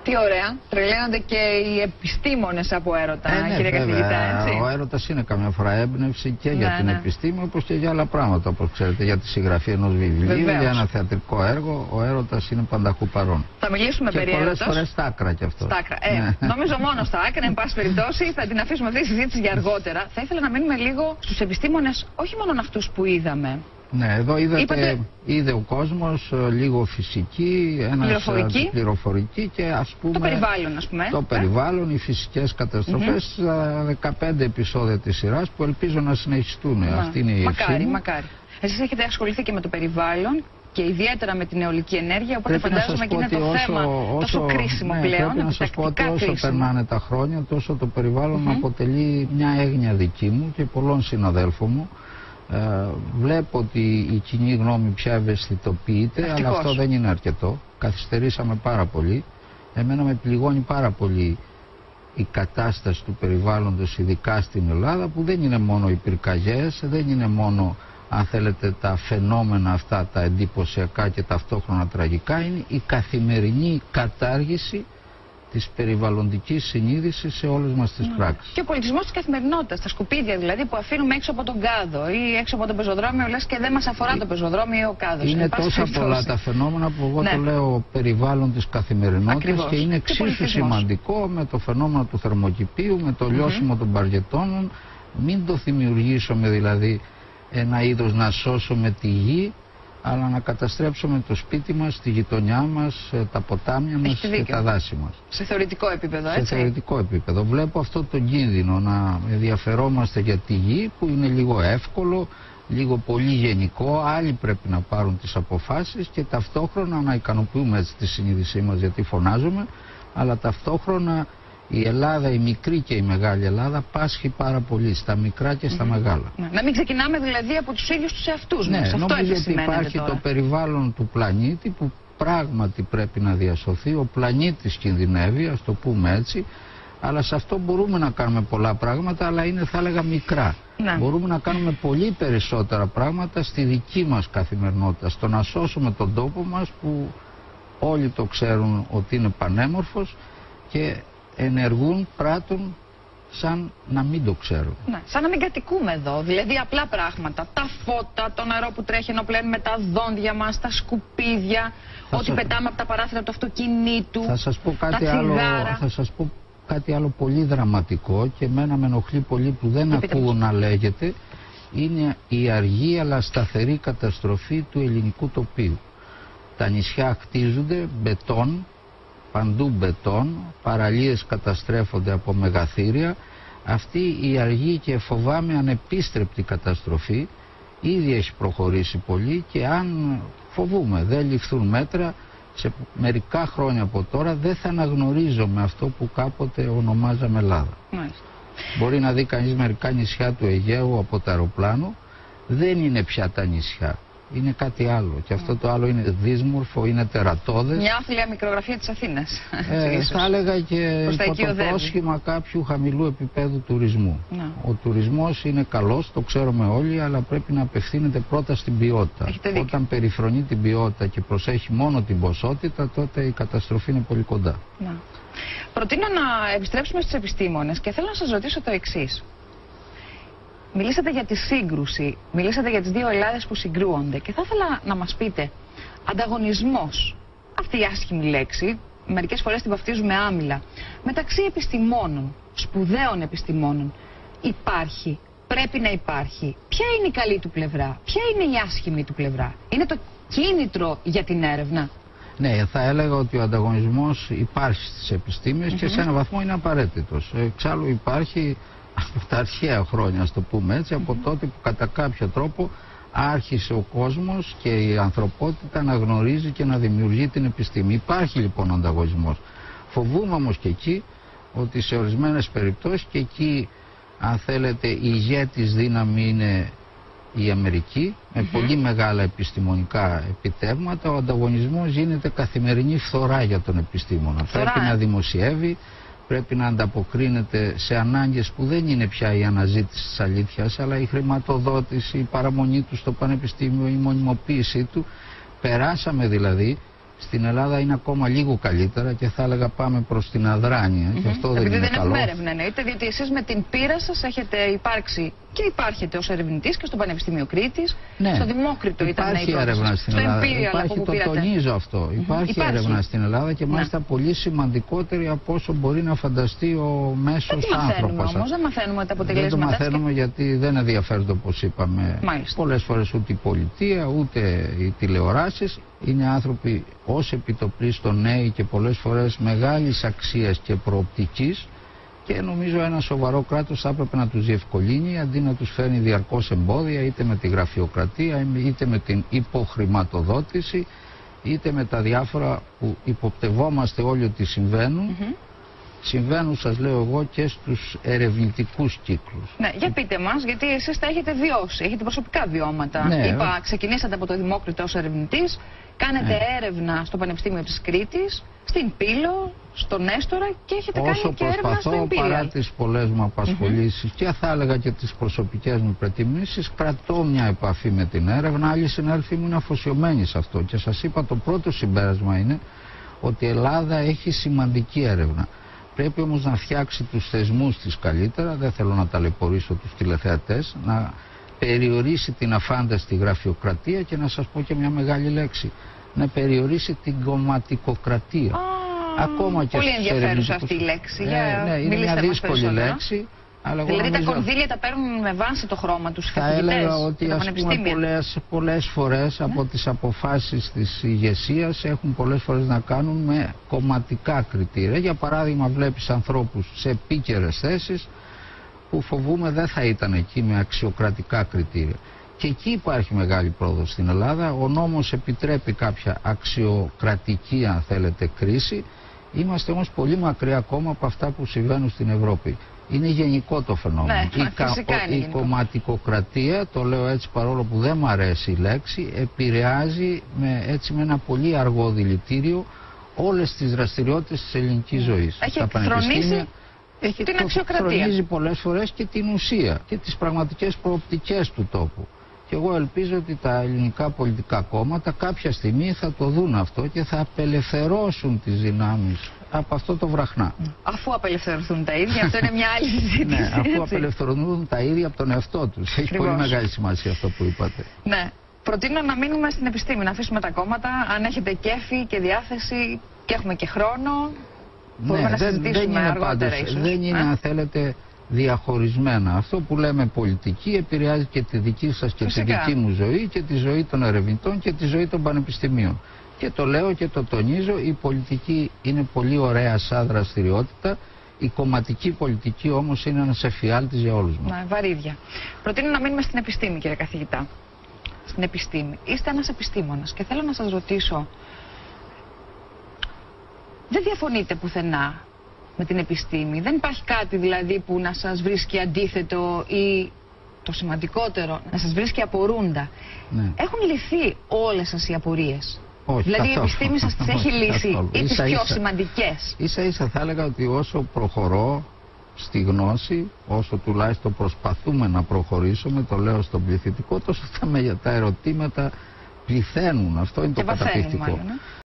Τι ωραία. Τρελαίνονται και οι επιστήμονες από έρωτα, κύριε καθηγητά, έτσι. Ο έρωτας είναι καμιά φορά έμπνευση και για την επιστήμη, όπως και για άλλα πράγματα, όπως ξέρετε, για τη συγγραφή ενός βιβλίου, για ένα θεατρικό έργο. Ο έρωτας είναι πανταχού παρόν. Θα μιλήσουμε περί έρωτας. έρωτος. Και πολλές φορές στα άκρα κι αυτό. Στα άκρα. Νομίζω μόνο στα άκρα, εν πάση περιπτώσει, θα την αφήσουμε αυτή τη συζήτηση για αργότερα. Θα ήθελα να μείνουμε λίγο στους επιστήμονες, όχι μόνο αυτούς που είδαμε. Ναι, εδώ είδε ο κόσμος λίγο φυσική, πληροφορική και ας πούμε το περιβάλλον, το περιβάλλον, οι φυσικές καταστροφές, 15 επεισόδια της σειράς που ελπίζω να συνεχιστούν. Αυτή είναι η ευχή μου. Μακάρι. Εσείς έχετε ασχοληθεί και με το περιβάλλον και ιδιαίτερα με την αιωλική ενέργεια, οπότε φαντάζομαι και είναι το θέμα τόσο κρίσιμο πλέον. Πρέπει να σας πω ότι όσο περνάνε τα χρόνια, τόσο το περιβάλλον αποτελεί μια έγνοια δική μου και πολλών συναδέλφων μου. Βλέπω ότι η κοινή γνώμη πια ευαισθητοποιείται, αλλά αυτό δεν είναι αρκετό. Καθυστερήσαμε πάρα πολύ. Εμένα με πληγώνει πάρα πολύ η κατάσταση του περιβάλλοντος, ειδικά στην Ελλάδα, που δεν είναι μόνο οι πυρκαγιές, δεν είναι μόνο, αν θέλετε, τα φαινόμενα αυτά τα εντυπωσιακά και ταυτόχρονα τραγικά, είναι η καθημερινή κατάργηση της περιβαλλοντικής συνείδησης σε όλες μας τις πράξεις. Και ο πολιτισμός της καθημερινότητας, τα σκουπίδια δηλαδή που αφήνουμε έξω από τον κάδο ή έξω από το πεζοδρόμιο, λες και δεν μας αφορά το πεζοδρόμιο ή ο κάδος. Είναι τόσα πολλά τα φαινόμενα που εγώ το λέω περιβάλλον της καθημερινότητας και είναι εξίσου σημαντικό με το φαινόμενο του θερμοκηπίου, με το λιώσιμο των παργετώνων. Μην το δημιουργήσουμε δηλαδή ένα είδος να σώσουμε τη γη, αλλά να καταστρέψουμε το σπίτι μας, τη γειτονιά μας, τα ποτάμια μας και τα δάση μας. Σε θεωρητικό επίπεδο, έτσι. Σε θεωρητικό επίπεδο. Βλέπω αυτό το κίνδυνο να ενδιαφερόμαστε για τη γη, που είναι λίγο εύκολο, λίγο πολύ γενικό. Άλλοι πρέπει να πάρουν τις αποφάσεις και ταυτόχρονα να ικανοποιούμε έτσι τη συνείδησή μας, γιατί φωνάζουμε, αλλά ταυτόχρονα η Ελλάδα, η μικρή και η μεγάλη Ελλάδα, πάσχει πάρα πολύ στα μικρά και στα μεγάλα. Να μην ξεκινάμε δηλαδή από τους ίδιους τους εαυτούς μας. Αυτό νομίζω ότι υπάρχει τώρα το περιβάλλον του πλανήτη που πράγματι πρέπει να διασωθεί. Ο πλανήτης κινδυνεύει, ας το πούμε έτσι, αλλά σε αυτό μπορούμε να κάνουμε πολλά πράγματα, αλλά είναι, θα έλεγα, μικρά. Μπορούμε να κάνουμε πολύ περισσότερα πράγματα στη δική μας καθημερινότητα, στο να σώσουμε τον τόπο μας που όλοι το ξέρουν ότι είναι πανέμορφος και ενεργούν, πράττουν σαν να μην το ξέρουν. Σαν να μην κατοικούμε εδώ. Δηλαδή απλά πράγματα. Τα φώτα, το νερό που τρέχει ενώ πλένουμε τα δόντια μας, τα σκουπίδια, ό,τι πετάμε από τα παράθυρα του αυτοκινήτου, θα σας πω κάτι τα άλλο, τσιγάρα. θα σας πω κάτι άλλο πολύ δραματικό και εμένα με ενοχλεί πολύ που δεν ακούω να λέγεται. Είναι η αργή αλλά σταθερή καταστροφή του ελληνικού τοπίου. Τα νησιά χτίζονται, μπετόν, παντού μπετόν, παραλίες καταστρέφονται από μεγαθύρια. Αυτή η αργή και φοβάμαι ανεπίστρεπτη καταστροφή ήδη έχει προχωρήσει πολύ και αν φοβούμε δεν ληφθούν μέτρα, σε μερικά χρόνια από τώρα δεν θα αναγνωρίζουμε αυτό που κάποτε ονομάζαμε Ελλάδα. Μπορεί να δει κανείς μερικά νησιά του Αιγαίου από το αεροπλάνο, δεν είναι πια τα νησιά. Είναι κάτι άλλο και αυτό το άλλο είναι δύσμορφο, είναι τερατώδες. Μια άθλια μικρογραφία της Αθήνας. Θα έλεγα και υπό το πρόσχημα κάποιου χαμηλού επίπεδου τουρισμού. Ο τουρισμός είναι καλός, το ξέρουμε όλοι, αλλά πρέπει να απευθύνεται πρώτα στην ποιότητα. Όταν περιφρονεί την ποιότητα και προσέχει μόνο την ποσότητα, τότε η καταστροφή είναι πολύ κοντά. Προτείνω να επιστρέψουμε στους επιστήμονες και θέλω να σας ρωτήσω το εξής. Μιλήσατε για τη σύγκρουση, μιλήσατε για τις δύο Ελλάδες που συγκρούονται και θα ήθελα να μας πείτε, ανταγωνισμός, αυτή η άσχημη λέξη, μερικές φορές την βαφτίζουμε άμυλα, μεταξύ επιστημόνων, σπουδαίων επιστημόνων, υπάρχει, πρέπει να υπάρχει. Ποια είναι η καλή του πλευρά, ποια είναι η άσχημη του πλευρά, είναι το κίνητρο για την έρευνα? Ναι, θα έλεγα ότι ο ανταγωνισμός υπάρχει στις επιστήμες και σε έναν βαθμό είναι απαραίτητος. Εξάλλου υπάρχει από τα αρχαία χρόνια, ας το πούμε έτσι, από τότε που κατά κάποιο τρόπο άρχισε ο κόσμος και η ανθρωπότητα να γνωρίζει και να δημιουργεί την επιστήμη. Υπάρχει λοιπόν ανταγωνισμός. Φοβούμαι όμως και εκεί ότι σε ορισμένες περιπτώσεις και εκεί, αν θέλετε, η ηγέτης δύναμη είναι η Αμερική, με πολύ μεγάλα επιστημονικά επιτεύγματα. Ο ανταγωνισμός γίνεται καθημερινή φθορά για τον επιστήμονα. Πρέπει να δημοσιεύει, πρέπει να ανταποκρίνεται σε ανάγκες που δεν είναι πια η αναζήτηση της αλήθειας, αλλά η χρηματοδότηση, η παραμονή του στο πανεπιστήμιο, η μονιμοποίησή του. Περάσαμε δηλαδή Στην Ελλάδα είναι ακόμα λίγο καλύτερα και θα έλεγα πάμε προς την αδράνεια. Και αυτό δεν είναι καλό. Δεν έχουμε έρευνα, διότι εσείς με την πείρα σας έχετε υπάρξει και υπάρχετε ως ερευνητής και στο Πανεπιστήμιο Κρήτης. Ναι, στο Δημόκριτο ήταν η έρευνα στην Ελλάδα. Υπάρχει, το τονίζω αυτό. Υπάρχει έρευνα στην Ελλάδα και μάλιστα πολύ σημαντικότερη από όσο μπορεί να φανταστεί ο μέσος άνθρωπος. Όμως δεν μαθαίνουμε τα αποτελέσματα. Δεν το μαθαίνουμε γιατί δεν ενδιαφέρονται, όπως είπαμε, πολλές φορές ούτε η πολιτεία ούτε οι τηλεοράσεις. Είναι άνθρωποι ως επιτοπλίστων νέοι και πολλές φορές μεγάλης αξίας και προοπτικής, και νομίζω ένα σοβαρό κράτος θα έπρεπε να τους διευκολύνει αντί να τους φέρνει διαρκώς εμπόδια, είτε με τη γραφειοκρατία είτε με την υποχρηματοδότηση είτε με τα διάφορα που υποπτευόμαστε όλοι ότι συμβαίνουν. Συμβαίνουν, σας λέω εγώ, και στους ερευνητικούς κύκλους. Ναι, για πείτε μας, γιατί εσείς τα έχετε βιώσει, έχετε προσωπικά βιώματα. Ναι, είπα, ξεκινήσατε από το Δημόκριτο ως ερευνητής, κάνετε έρευνα στο Πανεπιστήμιο της Κρήτης, στην Πύλο, στον Νέστορα και έχετε κάνει και έρευνα στο Imperial. Παρά τις πολλές μου απασχολήσεις και θα έλεγα και τις προσωπικές μου προτιμήσεις, κρατώ μια επαφή με την έρευνα. Άλλοι συνάδελφοι μου είναι αφοσιωμένοι σε αυτό και σας είπα, το πρώτο συμπέρασμα είναι ότι η Ελλάδα έχει σημαντική έρευνα. Πρέπει όμως να φτιάξει τους θεσμούς της καλύτερα, δεν θέλω να ταλαιπωρήσω τους τηλεθεατές, να περιορίσει την αφάνταστη γραφειοκρατία και να σας πω και μια μεγάλη λέξη, να περιορίσει την κομματικοκρατία. Ακόμα και πολύ ενδιαφέρουσα αυτή η λέξη. Ναι, είναι μια δύσκολη λέξη. Αλλά δηλαδή τα κονδύλια τα παίρνουν με βάση το χρώμα τους φοιτητές. Θα έλεγα ότι πολλές φορές από τις αποφάσεις της ηγεσίας έχουν πολλές φορές να κάνουν με κομματικά κριτήρια. Για παράδειγμα, βλέπεις ανθρώπους σε επίκαιρες θέσεις που φοβούμαι δεν θα ήταν εκεί με αξιοκρατικά κριτήρια. Και εκεί υπάρχει μεγάλη πρόοδος στην Ελλάδα. Ο νόμος επιτρέπει κάποια αξιοκρατική, αν θέλετε, κρίση. Είμαστε όμως πολύ μακριά ακόμα από αυτά που συμβαίνουν στην Ευρώπη. Είναι γενικό το φαινόμενο. Η κομματικοκρατία, το λέω έτσι παρόλο που δεν μου αρέσει η λέξη, επηρεάζει με ένα πολύ αργό δηλητήριο όλες τις δραστηριότητες της ελληνικής ζωής. Έχει εκθρονίσει την αξιοκρατία. Εκθρονίζει πολλές φορές και την ουσία και τις πραγματικές προοπτικές του τόπου. Και εγώ ελπίζω ότι τα ελληνικά πολιτικά κόμματα κάποια στιγμή θα το δουν αυτό και θα απελευθερώσουν τις δυνάμεις από αυτό το βραχνά. Αφού απελευθερωθούν τα ίδια, αυτό είναι μια άλλη συζήτηση. Ναι, αφού απελευθερωθούν τα ίδια από τον εαυτό τους. Έχει πολύ μεγάλη σημασία αυτό που είπατε. Ναι. Προτείνω να μείνουμε στην επιστήμη, να αφήσουμε τα κόμματα. Αν έχετε κέφι και διάθεση και έχουμε και χρόνο, μπορούμε να συζητήσουμε αργότερα ίσως. Δεν είναι, αν θέλετε, διαχωρισμένα. Αυτό που λέμε πολιτική επηρεάζει και τη δική σας και τη δική μου ζωή και τη ζωή των ερευνητών και τη ζωή των πανεπιστημίων. Και το λέω και το τονίζω, η πολιτική είναι πολύ ωραία σαν δραστηριότητα, η κομματική πολιτική όμως είναι ένας εφιάλτης για όλους μας. Ναι, βαρύδια. Προτείνω να μείνουμε στην επιστήμη, κύριε καθηγητά. Στην επιστήμη. Είστε ένας επιστήμονας και θέλω να σας ρωτήσω, δεν διαφωνείτε πουθενά με την επιστήμη? Δεν υπάρχει κάτι δηλαδή που να σας βρίσκει αντίθετο ή το σημαντικότερο, να σας βρίσκει απορούντα? Ναι. Έχουν λυθεί όλες σας οι απορίες? Όχι, δηλαδή η επιστήμη σας τις έχει λύσει ή τις πιο σημαντικές? Ίσα ίσα θα έλεγα ότι όσο προχωρώ στη γνώση, όσο τουλάχιστον προσπαθούμε να προχωρήσουμε, το λέω στον πληθυντικό, τόσο τα ερωτήματα πληθαίνουν. Αυτό είναι το καταπληκτικό.